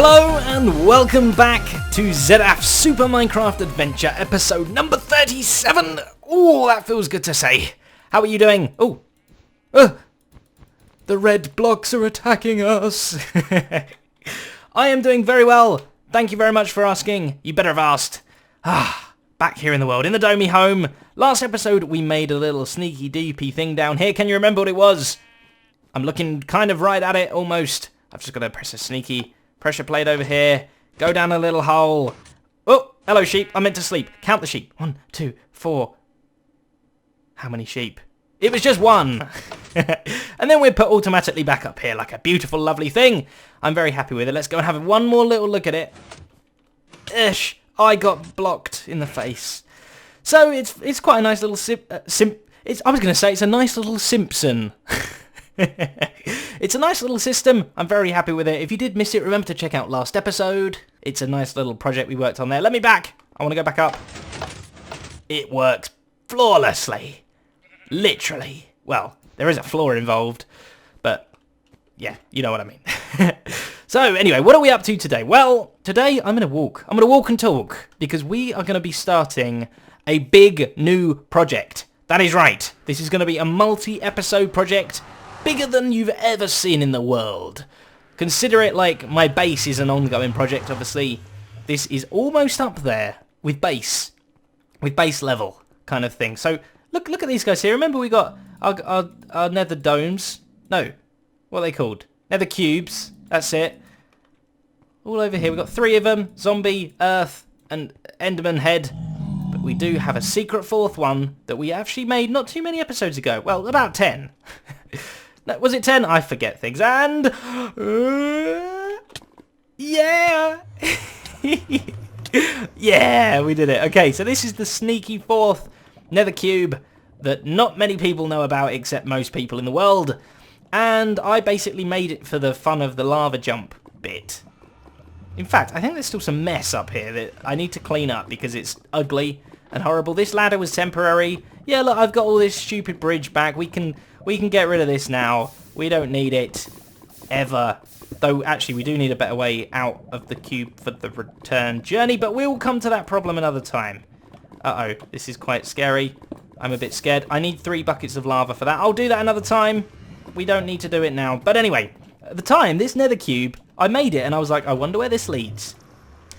Hello and welcome back to Zedaph Super Minecraft Adventure episode number 37. Oh, that feels good to say. How are you doing? Oh, the red blocks are attacking us. I am doing very well. Thank you very much for asking. You better have asked. Back here in the world, in the Domey home. Last episode we made a little sneaky deepy thing down here. Can you remember what it was? I'm looking kind of right at it almost. I've just got to press a sneaky pressure plate over here. Go down a little hole. Oh, hello sheep. I meant to sleep. Count the sheep. 1, 2, 4. How many sheep? It was just one. And then we're put automatically back up here like a beautiful, lovely thing. I'm very happy with it. Let's go and have one more little look at it. Ish. I got blocked in the face. So it's quite a nice little I was going to say it's a nice little Simpson. It's a nice little system. I'm very happy with it. If you did miss it, remember to check out last episode. It's a nice little project we worked on there. Let me back. I want to go back up. It works flawlessly. Literally. Well, there is a flaw involved, but yeah, you know what I mean. So anyway, what are we up to today? Well, today I'm going to walk. I'm going to walk and talk because we are going to be starting a big new project. That is right. This is going to be a multi-episode project, bigger than you've ever seen in the world. Consider it like my base is an ongoing project, obviously. This is almost up there with base level kind of thing. So look at these guys here. Remember we got our nether domes. No, what are they called? Nether cubes. That's it. All over here. We've got 3 of them. Zombie, earth, and enderman head. But we do have a secret 4th one that we actually made not too many episodes ago. Well, about 10. No, was it 10? I forget things. And yeah. Yeah, we did it. Okay, so this is the sneaky 4th nether cube that not many people know about except most people in the world. And I basically made it for the fun of the lava jump bit. In fact, I think there's still some mess up here that I need to clean up because it's ugly and horrible. This ladder was temporary. Yeah, look, I've got all this stupid bridge back. We can get rid of this now. We don't need it ever. Though, actually, we do need a better way out of the cube for the return journey, but we'll come to that problem another time. Uh-oh, this is quite scary. I'm a bit scared. I need 3 buckets of lava for that. I'll do that another time. We don't need to do it now. But anyway, at the time, this nether cube, I made it, and I was like, I wonder where this leads.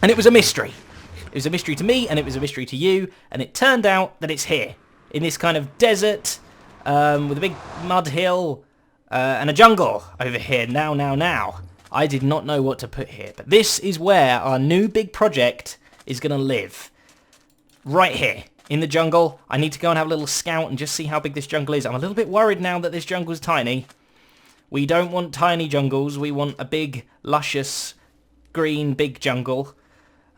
And it was a mystery. It was a mystery to me, and it was a mystery to you, and it turned out that it's here, in this kind of desert, with a big mud hill, and a jungle over here. Now. I did not know what to put here, but this is where our new big project is going to live. Right here, in the jungle. I need to go and have a little scout and just see how big this jungle is. I'm a little bit worried now that this jungle is tiny. We don't want tiny jungles. We want a big, luscious, green, big jungle.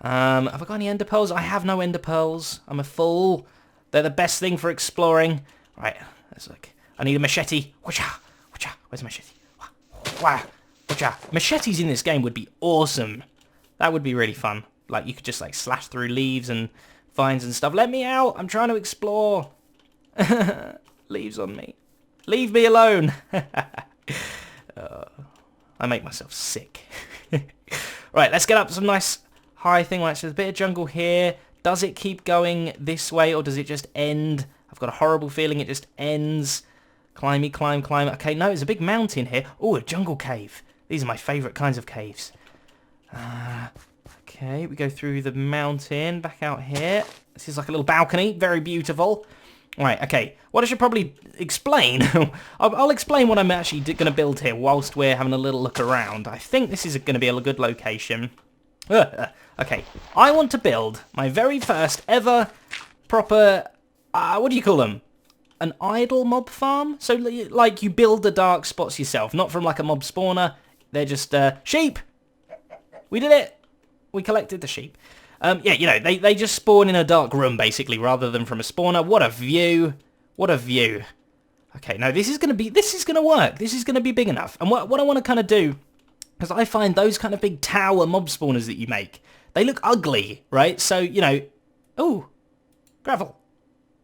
Have I got any ender pearls? I have no ender pearls. I'm a fool. They're the best thing for exploring. Right, that's like... I need a machete. Where's the machete? Machetes in this game would be awesome. That would be really fun. Like, you could just, like, slash through leaves and vines and stuff. Let me out. I'm trying to explore. Leaves on me. Leave me alone. I make myself sick. Right, let's get up some nice high thing. Right, so there's a bit of jungle here. Does it keep going this way or does it just end? I've got a horrible feeling it just ends. Climb. Okay, no, there's a big mountain here. Oh, a jungle cave. These are my favourite kinds of caves. Okay, we go through the mountain, back out here. This is like a little balcony, very beautiful. Right, okay, what I should probably explain, I'll explain what I'm actually going to build here whilst we're having a little look around. I think this is going to be a good location. Okay, I want to build my very first ever proper, what do you call them? An idle mob farm? So, like, you build the dark spots yourself, not from, like, a mob spawner. They're just, sheep! We did it! We collected the sheep. Yeah, you know, they just spawn in a dark room, basically, rather than from a spawner. What a view. What a view. Okay, no, this is going to work. This is going to be big enough. And what I want to kind of do, because I find those kind of big tower mob spawners that you make, they look ugly, right? So, you know, oh, gravel.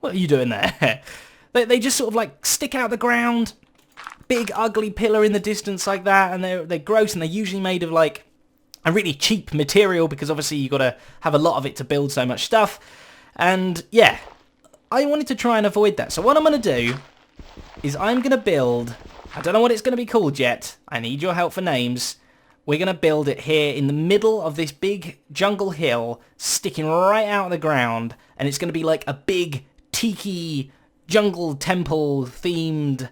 What are you doing there? They just sort of like stick out the ground, big ugly pillar in the distance like that, and they're gross, and they're usually made of like and really cheap material, because obviously you've got to have a lot of it to build so much stuff. And yeah, I wanted to try and avoid that. So what I'm going to do is I'm going to build, I don't know what it's going to be called yet. I need your help for names. We're going to build it here in the middle of this big jungle hill, sticking right out of the ground. And it's going to be like a big tiki jungle temple themed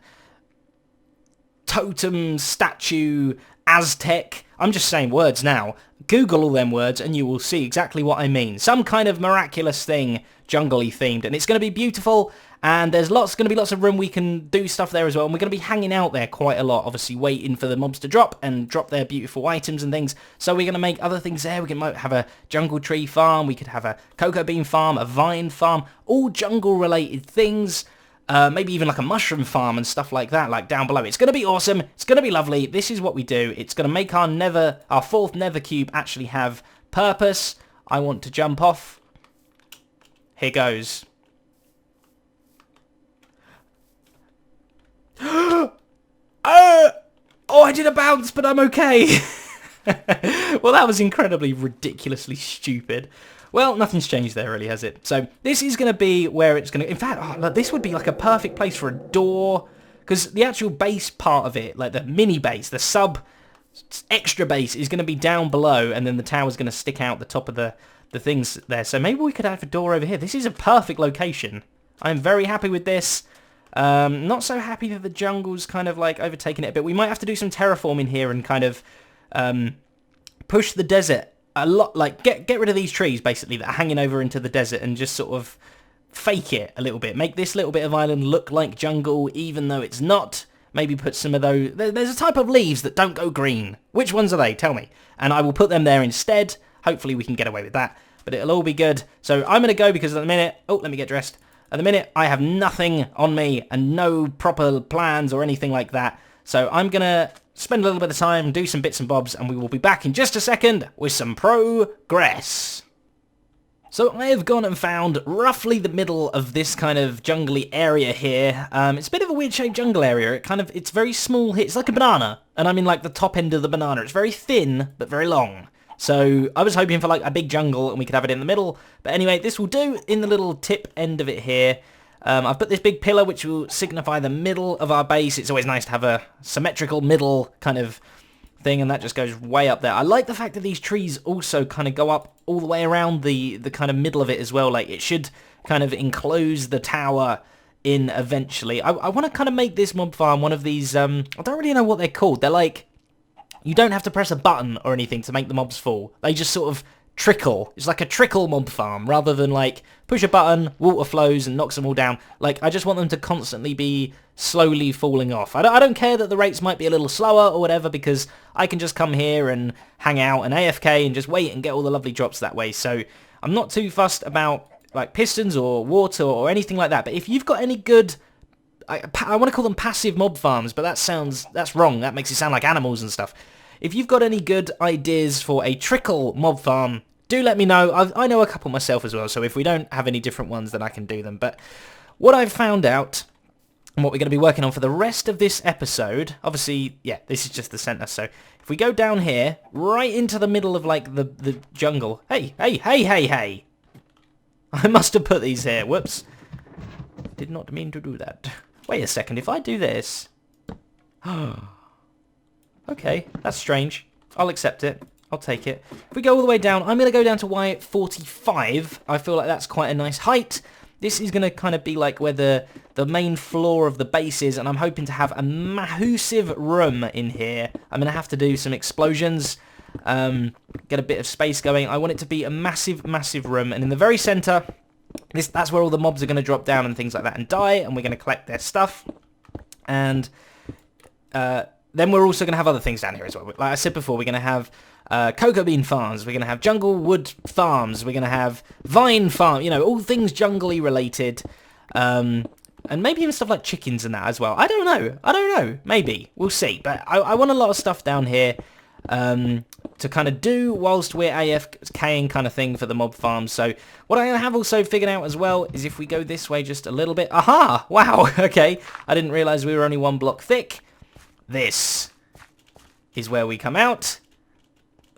totem statue Aztec. I'm just saying words now. Google all them words and you will see exactly what I mean. Some kind of miraculous thing, jungle-y themed, and it's going to be beautiful. And there's going to be lots of room we can do stuff there as well. And we're going to be hanging out there quite a lot, obviously waiting for the mobs to drop and drop their beautiful items and things. So we're going to make other things there. We can have a jungle tree farm. We could have a cocoa bean farm, a vine farm, all jungle related things. Maybe even like a mushroom farm and stuff like that, like down below. It's going to be awesome. It's going to be lovely. This is what we do. It's going to make our fourth nether cube actually have purpose. I want to jump off. Here goes. Oh, I did a bounce, but I'm okay. Well, that was incredibly ridiculously stupid. Well, nothing's changed there, really, has it? So this is going to be where it's going to... In fact, look, this would be like a perfect place for a door, because the actual base part of it, like the mini base, the sub extra base, is going to be down below, and then the tower's going to stick out the top of the things there. So maybe we could have a door over here. This is a perfect location. I'm very happy with this. Not so happy that the jungle's kind of like overtaking it a bit. We might have to do some terraforming here and kind of push the desert a lot, like get rid of these trees basically that are hanging over into the desert and just sort of fake it a little bit. Make this little bit of island look like jungle even though it's not. Maybe put some of those... There's a type of leaves that don't go green. Which ones are they? Tell me. And I will put them there instead. Hopefully we can get away with that. But it'll all be good. So I'm going to go because at the minute... Oh, let me get dressed. At the minute, I have nothing on me and no proper plans or anything like that. So I'm going to spend a little bit of time, do some bits and bobs, and we will be back in just a second with some progress. So I have gone and found roughly the middle of this kind of jungly area here. It's a bit of a weird shaped jungle area. It's very small here. It's like a banana, and I'm in like the top end of the banana. It's very thin, but very long. So I was hoping for like a big jungle and we could have it in the middle. But anyway, this will do in the little tip end of it here. I've put this big pillar which will signify the middle of our base. It's always nice to have a symmetrical middle kind of thing, and that just goes way up there. I like the fact that these trees also kind of go up all the way around the kind of middle of it as well. Like it should kind of enclose the tower in eventually. I want to kind of make this mob farm one of these, I don't really know what they're called. They're like, you don't have to press a button or anything to make the mobs fall. They just sort of trickle. It's like a trickle mob farm rather than like push a button, water flows and knocks them all down. Like I just want them to constantly be slowly falling off. I don't care that the rates might be a little slower or whatever, because I can just come here and hang out and AFK and just wait and get all the lovely drops that way. So I'm not too fussed about like pistons or water or anything like that. But if you've got any good... I want to call them passive mob farms, but that's wrong. That makes it sound like animals and stuff. If you've got any good ideas for a trickle mob farm, do let me know. I know a couple myself as well, so if we don't have any different ones, then I can do them. But what I've found out, and what we're going to be working on for the rest of this episode, obviously, yeah, this is just the centre, so if we go down here, right into the middle of, like, the jungle. Hey! I must have put these here. Whoops. Did not mean to do that. Wait a second, if I do this... Okay, that's strange. I'll accept it. I'll take it. If we go all the way down, I'm going to go down to Y45. I feel like that's quite a nice height. This is going to kind of be like where the main floor of the base is, and I'm hoping to have a massive room in here. I'm going to have to do some explosions, get a bit of space going. I want it to be a massive, massive room, and in the very centre, that's where all the mobs are going to drop down and things like that and die, and we're going to collect their stuff. And... then we're also going to have other things down here as well. Like I said before, we're going to have cocoa bean farms. We're going to have jungle wood farms. We're going to have vine farm. You know, all things jungly related. And maybe even stuff like chickens and that as well. I don't know. Maybe. We'll see. But I want a lot of stuff down here to kind of do whilst we're AFKing kind of thing for the mob farms. So what I have also figured out as well is if we go this way just a little bit. Aha! Wow. Okay. I didn't realise we were only one block thick. This is where we come out.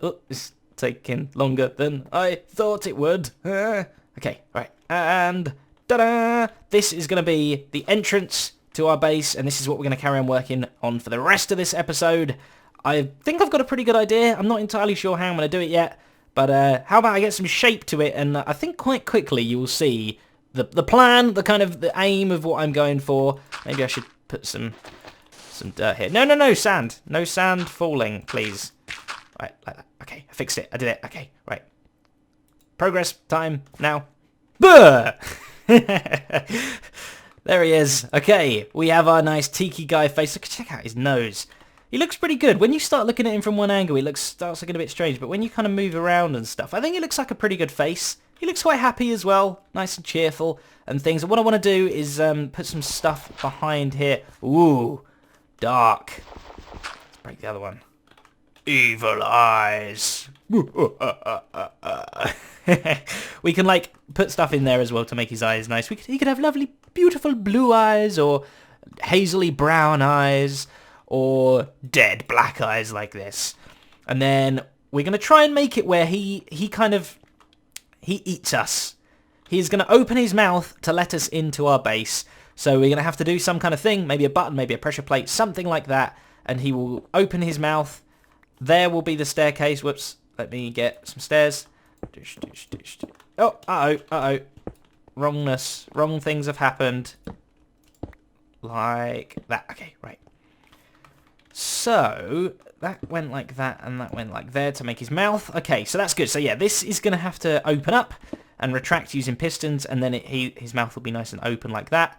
Oh, it's taking longer than I thought it would. Okay, right. And ta-da! This is going to be the entrance to our base, and this is what we're going to carry on working on for the rest of this episode. I think I've got a pretty good idea. I'm not entirely sure how I'm going to do it yet, but how about I get some shape to it, and I think quite quickly you will see the plan, the aim of what I'm going for. Maybe I should put some dirt here. No, sand. No sand falling, please. Right, like that. Okay, I fixed it. I did it. Okay, right. Progress time now. Buh! There he is. Okay, we have our nice tiki guy face. Look, check out his nose. He looks pretty good. When you start looking at him from one angle, he starts looking a bit strange. But when you kind of move around and stuff, I think he looks like a pretty good face. He looks quite happy as well. Nice and cheerful and things. And what I want to do is put some stuff behind here. Ooh, dark. Let's break the other one. Evil eyes. We can like put stuff in there as well to make his eyes nice. He could have lovely, beautiful blue eyes, or hazily brown eyes, or dead black eyes like this. And then we're going to try and make it where he eats us. He's going to open his mouth to let us into our base. So we're going to have to do some kind of thing, maybe a button, maybe a pressure plate, something like that. And he will open his mouth. There will be the staircase. Whoops. Let me get some stairs. Oh, uh-oh. Wrongness. Wrong things have happened. Like that. Okay, right. So, that went like that, and that went like there to make his mouth. Okay, so that's good. So yeah, this is going to have to open up and retract using pistons, and then his mouth will be nice and open like that.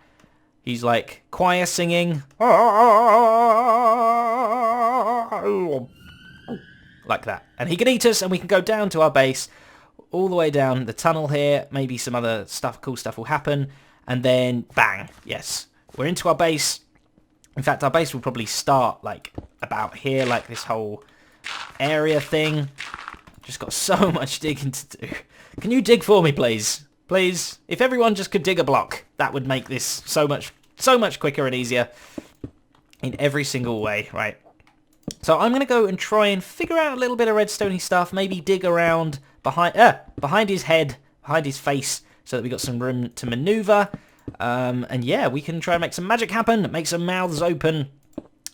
He's like choir singing. Like that. And he can eat us, and we can go down to our base, all the way down the tunnel here. Maybe some other stuff, cool stuff will happen. And then, bang. Yes. We're into our base. In fact, our base will probably start, like, about here, like this whole area thing. Just got so much digging to do. Can you dig for me, please? Please? If everyone just could dig a block, that would make this so much quicker and easier in every single way, right? So I'm going to go and try and figure out a little bit of redstone-y stuff, maybe dig around behind his head, behind his face, so that we got some room to maneuver. And yeah, we can try and make some magic happen, make some mouths open.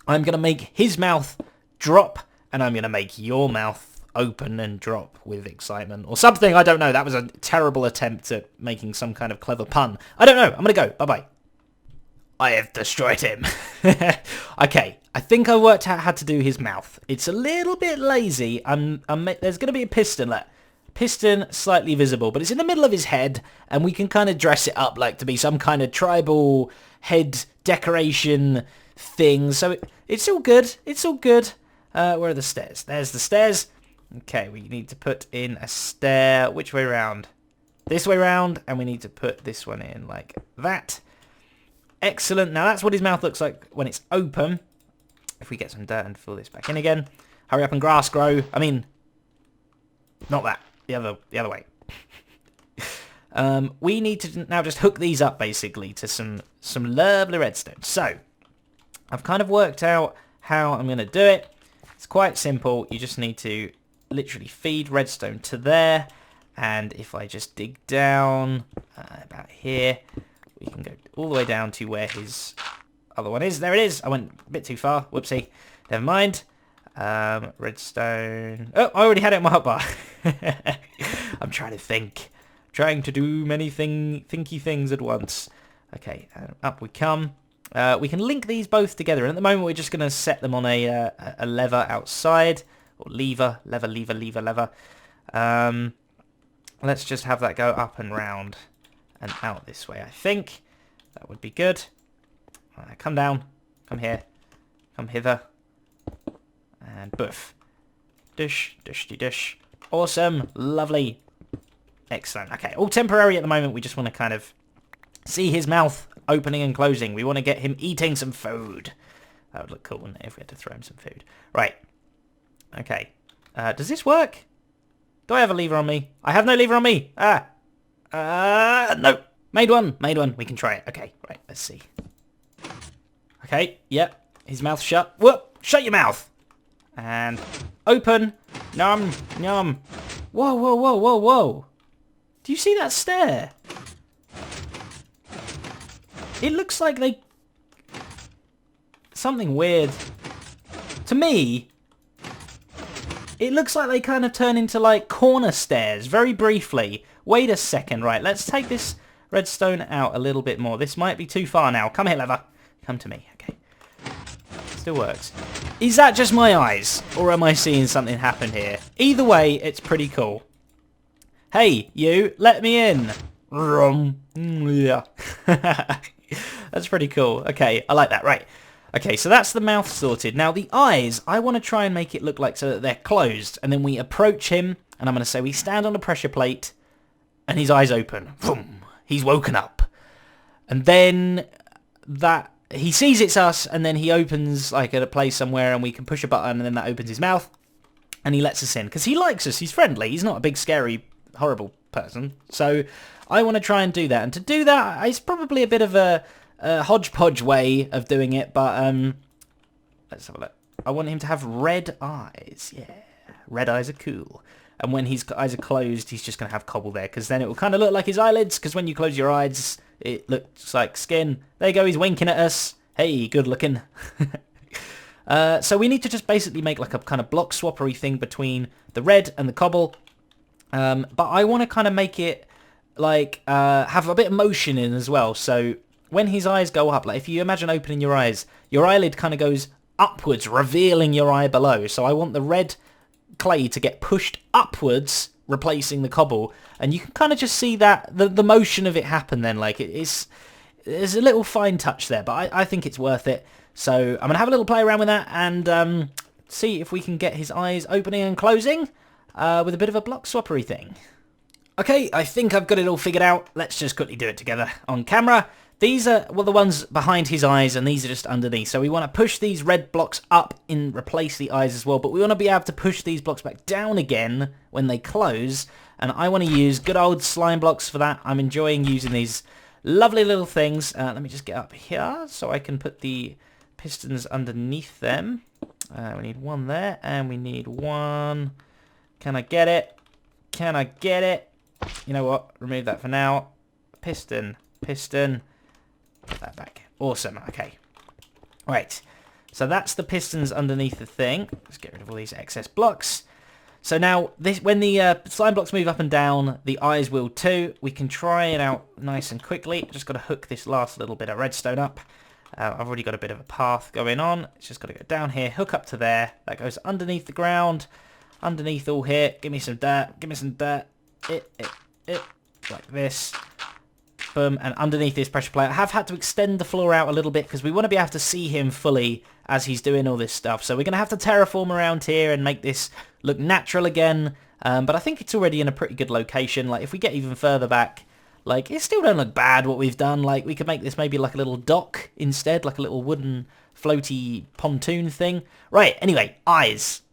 I'm going to make his mouth drop, and I'm going to make your mouth open and drop with excitement or something. I don't know. That was a terrible attempt at making some kind of clever pun. I don't know. I'm going to go. Bye-bye. I have destroyed him. Okay, I think I worked out how to do his mouth. It's a little bit lazy. There's going to be a piston. Piston slightly visible, but it's in the middle of his head, and we can kind of dress it up like to be some kind of tribal head decoration thing. So it's all good. It's all good. Where are the stairs? There's the stairs. Okay, we need to put in a stair. Which way round? This way round, and we need to put this one in like that. Excellent. Now that's what his mouth looks like when it's open. If we get some dirt and fill this back in again. Hurry up and grass grow. I mean, not that. The other way. We need to now just hook these up basically to some lovely redstone. So I've kind of worked out how I'm going to do it. It's quite simple. You just need to literally feed redstone to there. And if I just dig down about here, we can go all the way down to where his other one is. There it is. I went a bit too far. Whoopsie. Never mind. Redstone. Oh, I already had it in my hotbar. I'm trying to think. Trying to do many thinky things at once. Okay, up we come. We can link these both together, and at the moment we're just going to set them on a lever outside. Or lever. Let's just have that go up and round and out this way, I think. That would be good. Come down. Come here. Come hither. And boof. Dish. Awesome. Lovely. Excellent. Okay, all temporary at the moment. We just want to kind of see his mouth opening and closing. We want to get him eating some food. That would look cool, wouldn't it, if we had to throw him some food. Right. Okay. Does this work? Do I have a lever on me? I have no lever on me. No. Made one. We can try it. Okay, right. Let's see. Okay, yep. His mouth's shut. Whoop! Shut your mouth! And open. Nom, nom. Whoa, whoa, whoa, whoa, whoa. Do you see that stare? It looks like they... Something weird. To me, it looks like they kind of turn into like corner stares very briefly. Wait a second, right, let's take this redstone out a little bit more. This might be too far now. Come here, Leather. Come to me, okay. Still works. Is that just my eyes, or am I seeing something happen here? Either way, it's pretty cool. Hey, you, let me in. Yeah. That's pretty cool. Okay, I like that, right. Okay, so that's the mouth sorted. Now the eyes, I want to try and make it look like so that they're closed. And then we approach him, and I'm going to say we stand on a pressure plate, and his eyes open. Boom. He's woken up. And then that he sees it's us, and then he opens like at a place somewhere, and we can push a button, and then that opens his mouth, and he lets us in. Because he likes us, he's friendly, he's not a big, scary, horrible person. So I want to try and do that. And to do that, it's probably a bit of a hodgepodge way of doing it, but let's have a look. I want him to have red eyes. Yeah, red eyes are cool. And when his eyes are closed, he's just going to have cobble there, because then it will kind of look like his eyelids, because when you close your eyes, it looks like skin. There you go, he's winking at us. Hey, good looking. So we need to just basically make like a kind of block swappery thing between the red and the cobble. But I want to kind of make it like have a bit of motion in as well. So when his eyes go up, like if you imagine opening your eyes, your eyelid kind of goes upwards, revealing your eye below. So I want the red clay to get pushed upwards, replacing the cobble, and you can kind of just see that the motion of it happen then. Like there's a little fine touch there, but I think it's worth it. So I'm gonna have a little play around with that and see if we can get his eyes opening and closing with a bit of a block swappery thing. Okay, I think I've got it all figured out. Let's just quickly do it together on camera. These are, well, the ones behind his eyes, and these are just underneath. So we want to push these red blocks up and replace the eyes as well. But we want to be able to push these blocks back down again when they close. And I want to use good old slime blocks for that. I'm enjoying using these lovely little things. Let me just get up here so I can put the pistons underneath them. We need one there, and we need one. Can I get it? Can I get it? You know what? Remove that for now. Piston. Put that back. Awesome. Okay. Right. So that's the pistons underneath the thing. Let's get rid of all these excess blocks. So now, when the slime blocks move up and down, the eyes will too. We can try it out nice and quickly. Just got to hook this last little bit of redstone up. I've already got a bit of a path going on. It's just got to go down here, hook up to there. That goes underneath the ground. Underneath all here. Give me some dirt. Give me some dirt. Like this. Boom, and underneath this pressure plate. I have had to extend the floor out a little bit because we want to be able to see him fully as he's doing all this stuff. So we're going to have to terraform around here and make this look natural again. But I think it's already in a pretty good location. Like, if we get even further back, like, it still don't look bad what we've done. Like, we could make this maybe like a little dock instead, like a little wooden floaty pontoon thing. Right, anyway, eyes.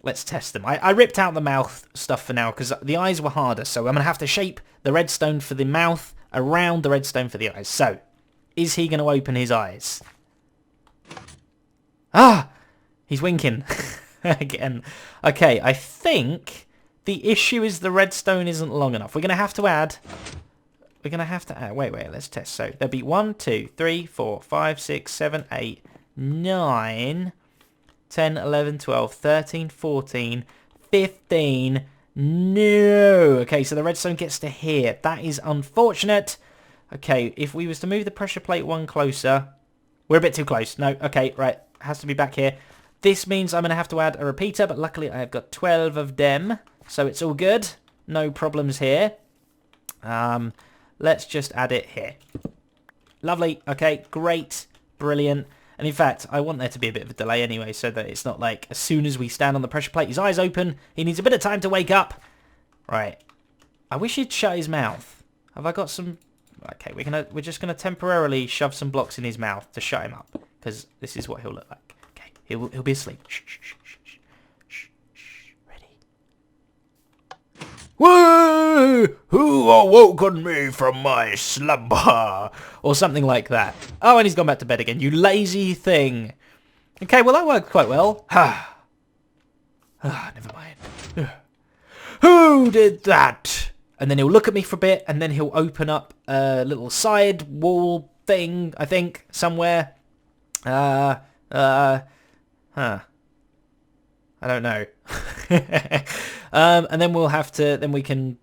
Let's test them. I ripped out the mouth stuff for now because the eyes were harder. So I'm going to have to shape the redstone for the mouth around the redstone for the eyes. So, is he going to open his eyes? Ah! He's winking. Again. Okay, I think the issue is the redstone isn't long enough. We're going to have to add... Wait, let's test. So, there'll be 1, 2, 3, 4, 5, 6, 7, 8, 9, 10, 11, 12, 13, 14, 15... No! Okay, so the redstone gets to here. That is unfortunate. Okay, if we was to move the pressure plate one closer... We're a bit too close. No, okay, right. Has to be back here. This means I'm going to have to add a repeater, but luckily I have got 12 of them. So it's all good. No problems here. Let's just add it here. Lovely. Okay, great. Brilliant. And in fact, I want there to be a bit of a delay anyway, so that it's not like as soon as we stand on the pressure plate, his eyes open, he needs a bit of time to wake up. Right. I wish he'd shut his mouth. Have I got some... Okay, we're just gonna temporarily shove some blocks in his mouth to shut him up, because this is what he'll look like. Okay, he'll be asleep. Shh, shh, shh, shh, shh, shh. Ready? Whoa! Who awoken me from my slumber? Or something like that. Oh, and he's gone back to bed again. You lazy thing. Okay, well that worked quite well. Never mind. Who did that? And then he'll look at me for a bit, and then he'll open up a little side wall thing, I think, somewhere. Huh. I don't know. And then then we can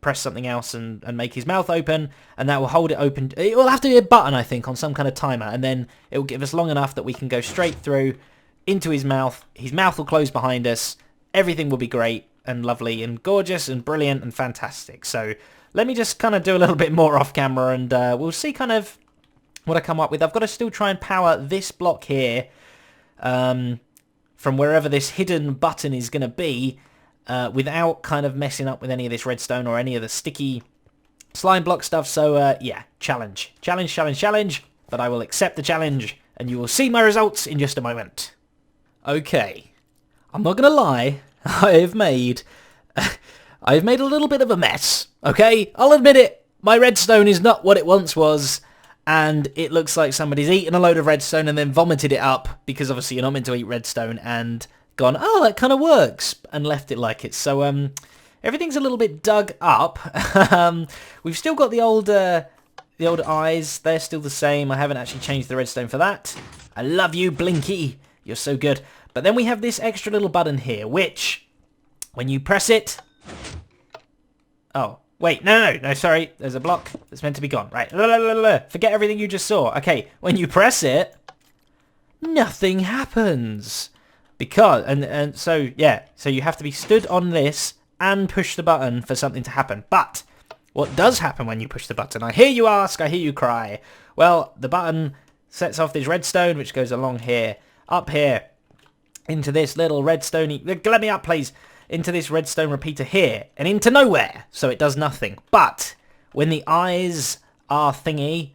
press something else and make his mouth open, and that will hold it open. It will have to be a button, I think, on some kind of timer, and then it will give us long enough that we can go straight through into his mouth. His mouth will close behind us. Everything will be great and lovely and gorgeous and brilliant and fantastic. So let me just kind of do a little bit more off camera, and we'll see kind of what I come up with. I've got to still try and power this block here from wherever this hidden button is going to be, without kind of messing up with any of this redstone or any of the sticky slime block stuff. So yeah, challenge. But I will accept the challenge, and you will see my results in just a moment. Okay, I'm not gonna lie, I've made a little bit of a mess. Okay, I'll admit it. My redstone is not what it once was, and it looks like somebody's eaten a load of redstone and then vomited it up, because obviously you're not meant to eat redstone, and gone, oh, that kind of works, and left it like it. So everything's a little bit dug up. We've still got the old eyes. They're still the same. I haven't actually changed the redstone for that. I love you, Blinky. You're so good. But then we have this extra little button here, which, when you press it... Oh, wait, no, sorry. There's a block that's meant to be gone. Right, forget everything you just saw. Okay, when you press it, nothing happens. Because, and so, yeah, so you have to be stood on this and push the button for something to happen. But what does happen when you push the button? I hear you ask, I hear you cry. Well, the button sets off this redstone, which goes along here, up here, into this little redstone... Let me up, please. Into this redstone repeater here, and into nowhere. So it does nothing. But when the eyes are thingy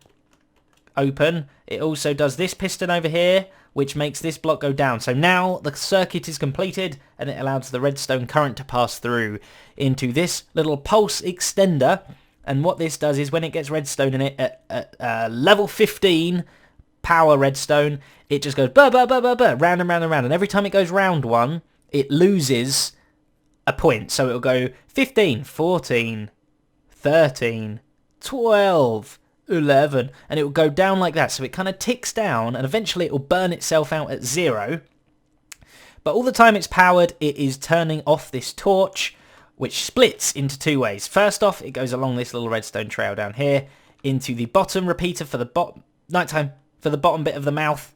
open, it also does this piston over here, which makes this block go down. So now the circuit is completed, and it allows the redstone current to pass through into this little pulse extender. And what this does is when it gets redstone in it at level 15 power redstone, it just goes round and round and round. And every time it goes round one, it loses a point. So it'll go 15, 14, 13, 12... 11, and it will go down like that. So it kind of ticks down, and eventually it will burn itself out at 0. But all the time it's powered, it is turning off this torch, which splits into two ways. First off, it goes along this little redstone trail down here into the bottom repeater for the nighttime, for the bottom bit of the mouth,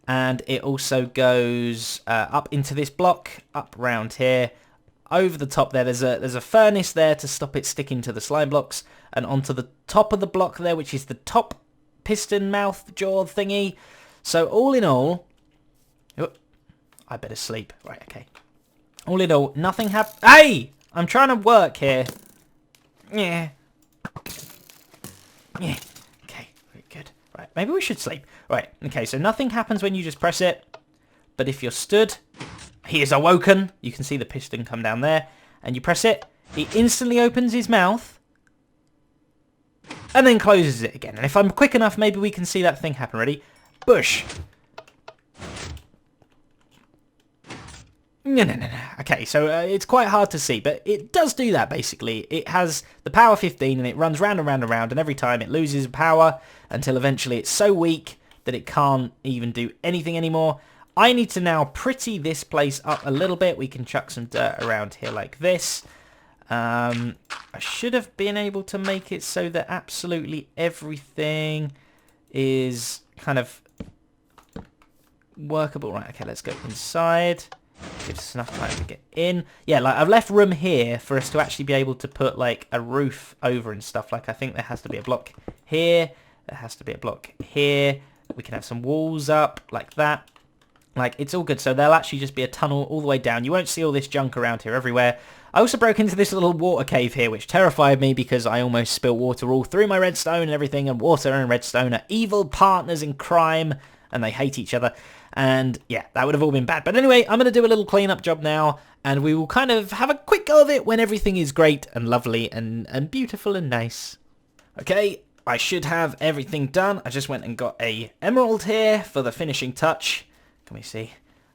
and it also goes up into this block, up round here. Over the top there, there's a furnace there to stop it sticking to the slime blocks, and onto the top of the block there, which is the top piston mouth jaw thingy. So all in all... Oh, I better sleep. Right, okay. All in all, nothing happened. Hey! I'm trying to work here. Yeah. Yeah. Okay, very good. Right, maybe we should sleep. Right, okay, so nothing happens when you just press it. But if you're stood... He is awoken. You can see the piston come down there. And you press it. He instantly opens his mouth. And then closes it again. And if I'm quick enough, maybe we can see that thing happen. Ready? Bush. No. Okay, so it's quite hard to see. But it does do that, basically. It has the power 15 and it runs round and round and round. And every time it loses power until eventually it's so weak that it can't even do anything anymore. I need to now pretty this place up a little bit. We can chuck some dirt around here like this. I should have been able to make it so that absolutely everything is kind of workable. Right, okay, let's go inside. Gives us enough time to get in. Yeah, like I've left room here for us to actually be able to put like a roof over and stuff. Like I think there has to be a block here. There has to be a block here. We can have some walls up like that. Like, it's all good. So there'll actually just be a tunnel all the way down. You won't see all this junk around here everywhere. I also broke into this little water cave here, which terrified me because I almost spilled water all through my redstone and everything. And water and redstone are evil partners in crime, and they hate each other. And yeah, that would have all been bad. But anyway, I'm going to do a little cleanup job now, and we will kind of have a quick go of it when everything is great and lovely and beautiful and nice. Okay, I should have everything done. I just went and got a emerald here for the finishing touch. Can we see?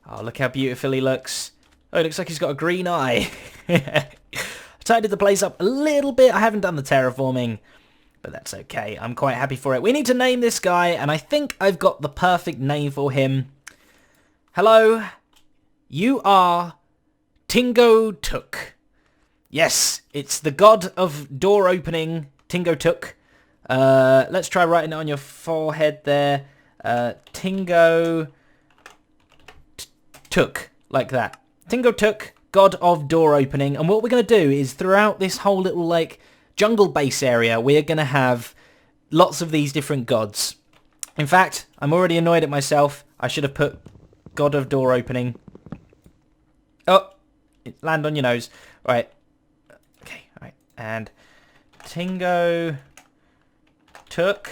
Oh, look how beautiful he looks. Oh, it looks like he's got a green eye. I tidied the place up a little bit. I haven't done the terraforming, but that's okay. I'm quite happy for it. We need to name this guy, and I think I've got the perfect name for him. Hello, you are Tingo Tuk. Yes, it's the god of door opening, Tingo Tuk. Let's try writing it on your forehead there. Tingo Tuk, like that. Tingo Tuk, god of door opening. And what we're going to do is throughout this whole little like jungle base area, we're going to have lots of these different gods. In fact, I'm already annoyed at myself. I should have put god of door opening. Oh, it land on your nose. All right. Okay, all right. And Tingo Tuk.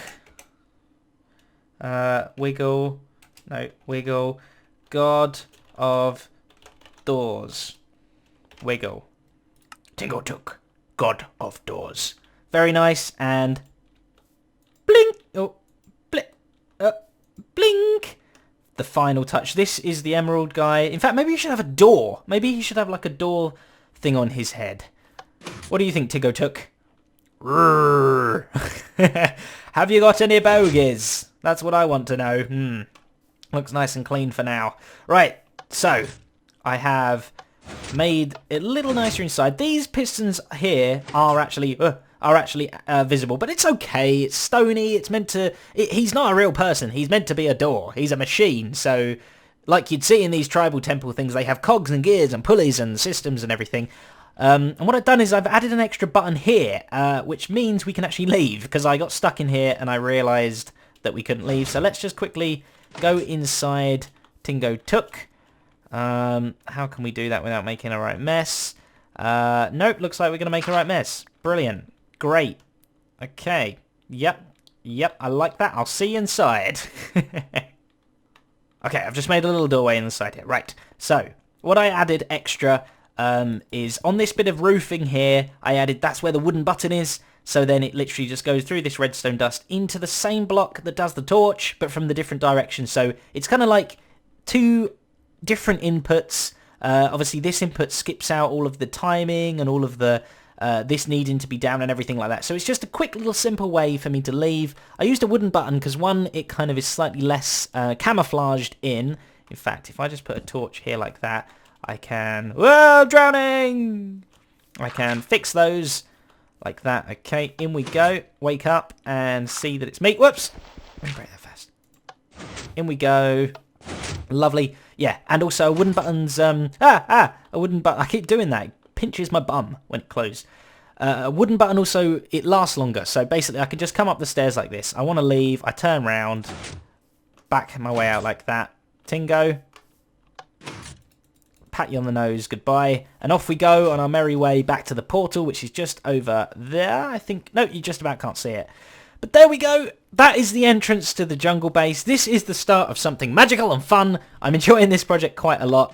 Wiggle. No, wiggle. God of doors. Wiggle. Tingo Tuk. God of doors. Very nice. And blink. Oh, blink. Blink. The final touch. This is the emerald guy. In fact, maybe he should have a door. Maybe he should have like a door thing on his head. What do you think, Tingo Tuk? Have you got any bogies? That's what I want to know. Looks nice and clean for now. Right, so I have made it a little nicer inside. These pistons here are actually visible, but it's okay. It's stony. It's meant to... he's not a real person. He's meant to be a door. He's a machine. So, like you'd see in these tribal temple things, they have cogs and gears and pulleys and systems and everything. And what I've done is I've added an extra button here, which means we can actually leave, because I got stuck in here and I realised that we couldn't leave. So let's just quickly go inside Tingo Tuk. How can we do that without making a right mess? Nope, looks like we're going to make a right mess. Brilliant. Great. Okay. Yep, I like that. I'll see you inside. Okay, I've just made a little doorway inside here. Right, so what I added extra is on this bit of roofing here, that's where the wooden button is, so then it literally just goes through this redstone dust into the same block that does the torch, but from the different direction. So it's kind of like two different inputs. Obviously this input skips out all of the timing and all of the this needing to be down and everything like that. So it's just a quick little simple way for me to leave. I used a wooden button because one, it kind of is slightly less camouflaged in. In fact, if I just put a torch here like that, I can... Whoa, drowning! I can fix those like that. Okay, in we go. Wake up and see that it's me. Whoops! Let me break that fast. In we go. Lovely. Yeah, and also a wooden button's... a wooden button. I keep doing that. It pinches my bum when it closed. A wooden button also, it lasts longer. So basically, I can just come up the stairs like this. I want to leave. I turn round. Back my way out like that. Tingo. Pat you on the nose, goodbye, and off we go on our merry way back to the portal, which is just over there, I think. No, you just about can't see it. But there we go. That is the entrance to the jungle base. This is the start of something magical and fun. I'm enjoying this project quite a lot.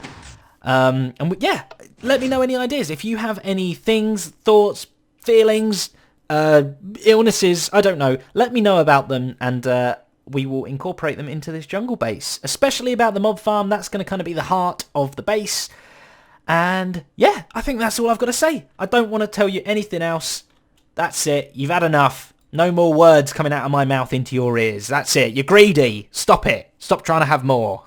Yeah, let me know any ideas. If you have any things, thoughts, feelings, illnesses, I don't know, let me know about them, and we will incorporate them into this jungle base, especially about the mob farm. That's going to kind of be the heart of the base. And yeah, I think that's all I've got to say. I don't want to tell you anything else. That's it. You've had enough. No more words coming out of my mouth into your ears. That's it. You're greedy. Stop it. Stop trying to have more.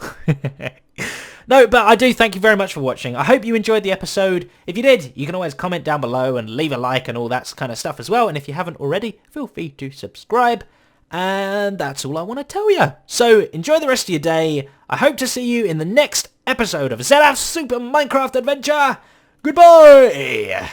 No, but I do thank you very much for watching. I hope you enjoyed the episode. If you did, you can always comment down below and leave a like and all that kind of stuff as well. And if you haven't already, feel free to subscribe. And that's all I want to tell you. So enjoy the rest of your day. I hope to see you in the next episode of Zedaph's Super Minecraft Adventure. Goodbye!